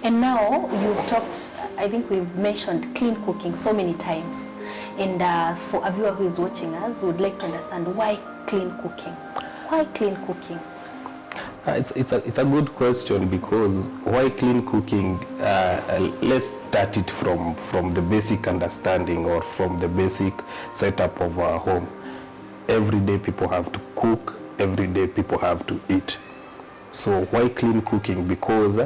And now you've talked, I think we've mentioned clean cooking so many times. And for a viewer who is watching us, would like to understand why clean cooking? Why clean cooking? It's a good question, because why clean cooking? Let's start it from the basic understanding, or from the basic setup of our home. Every day people have to cook, every day people have to eat. So why clean cooking? Because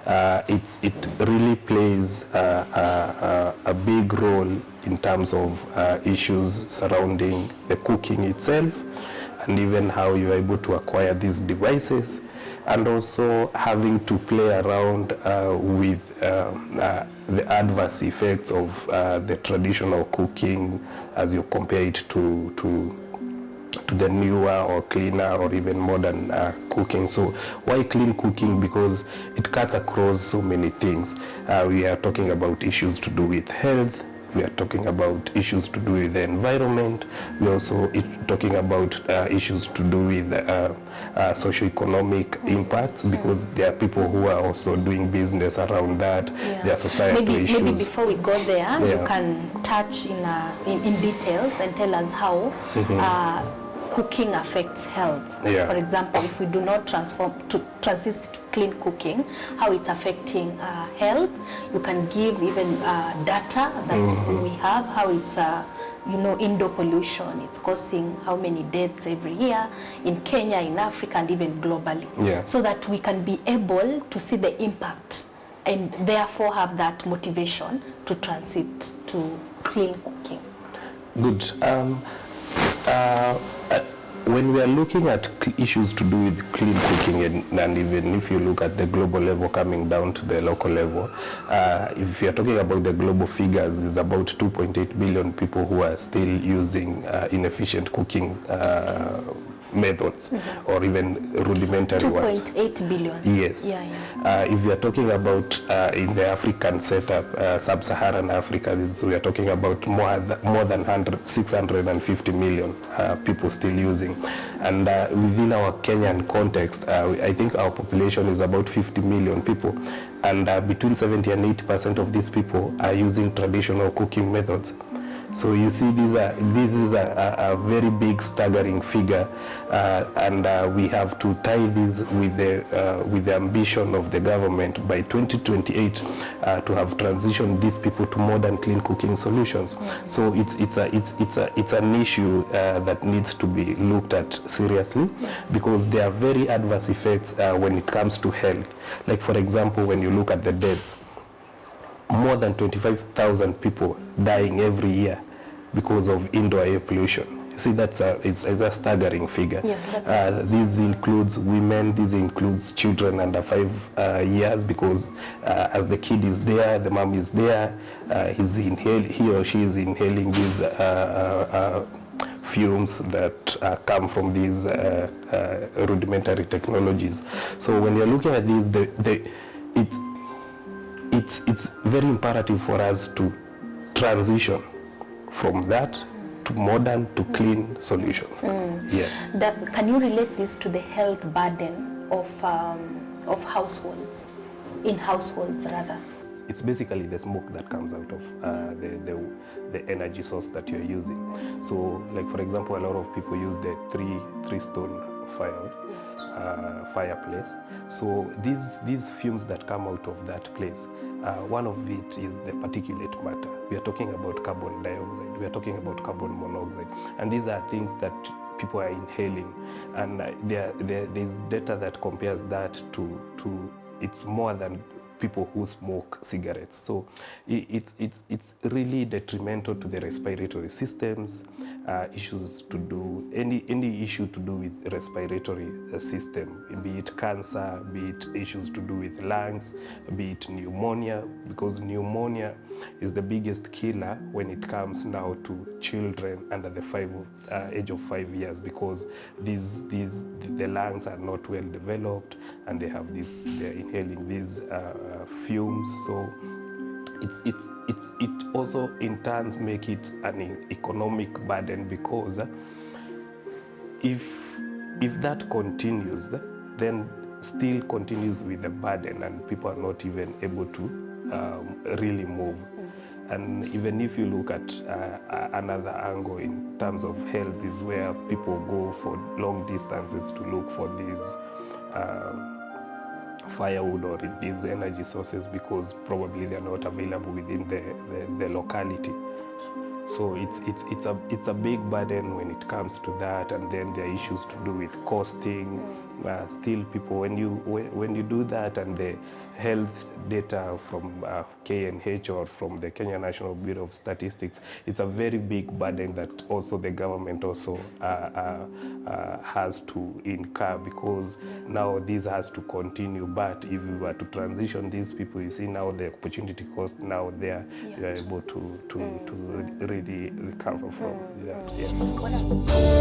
it really plays a big role in terms of issues surrounding the cooking itself, and even how you're able to acquire these devices, and also having to play around with the adverse effects of the traditional cooking as you compare it to the newer or cleaner or even modern cooking. So why clean cooking? Because it cuts across so many things. We are talking about issues to do with health, we are talking about issues to do with the environment, we are also talking about issues to do with socio-economic impacts, because there are people who are also doing business around that. There are societal issues. Maybe before we go there, you can touch in details and tell us how cooking affects health. For example, if we do not transit to clean cooking, how it's affecting health. You can give even data that we have, how it's indoor pollution, it's causing how many deaths every year in Kenya, in Africa, and even globally. So that we can be able to see the impact and therefore have that motivation to transit to clean cooking. Good. When we are looking at issues to do with clean cooking, and even if you look at the global level coming down to the local level, if you are talking about the global figures, it's about 2.8 billion people who are still using inefficient cooking methods, or even rudimentary ones. 2.8 billion. Yes. If we are talking about in the African setup, sub-Saharan Africa, we are talking about more than 650 million people still using. And within our Kenyan context, I think our population is about 50 million people. And between 70 and 80% of these people are using traditional cooking methods. So you see, this is a very big, staggering figure, and we have to tie this with the ambition of the government by 2028 to have transitioned these people to modern clean cooking solutions. So it's an issue that needs to be looked at seriously, because there are very adverse effects when it comes to health. Like, for example, when you look at the deaths, more than 25,000 people dying every year because of indoor air pollution. You see, it's a staggering figure. This includes women, this includes children under 5 years, because as the kid is there, the mom is there, he or she is inhaling these fumes that come from these rudimentary technologies. So when you're looking at this, it's very imperative for us to transition from that to modern to clean solutions. Can you relate this to the health burden of households, in households rather? It's basically the smoke that comes out of the energy source that you're using. So, like, for example, a lot of people use the three stone fireplace. So these fumes that come out of that place, one of it is the particulate matter. We are talking about carbon dioxide, we are talking about carbon monoxide, and these are things that people are inhaling, and there's data that compares that to it's more than people who smoke cigarettes. So it's really detrimental to the respiratory systems, issues to do, any issue to do with respiratory system, be it cancer, be it issues to do with lungs, be it pneumonia, because pneumonia is the biggest killer when it comes now to children under the age of 5 years, because the lungs are not well developed, and they're inhaling these fumes. So it also in turns make it an economic burden, because if that continues, then still continues with the burden, and people are not even able to really move. And even if you look at another angle in terms of health, is where people go for long distances to look for these firewood or these energy sources, because probably they're not available within the locality. So it's a big burden when it comes to that, and then there are issues to do with costing. Still, people, when you do that, and the health data from KNH or from the Kenya National Bureau of Statistics, it's a very big burden that also the government also has to incur, because now this has to continue. But if we were to transition these people, you see now the opportunity cost, now they are able to really recover from that. Yeah.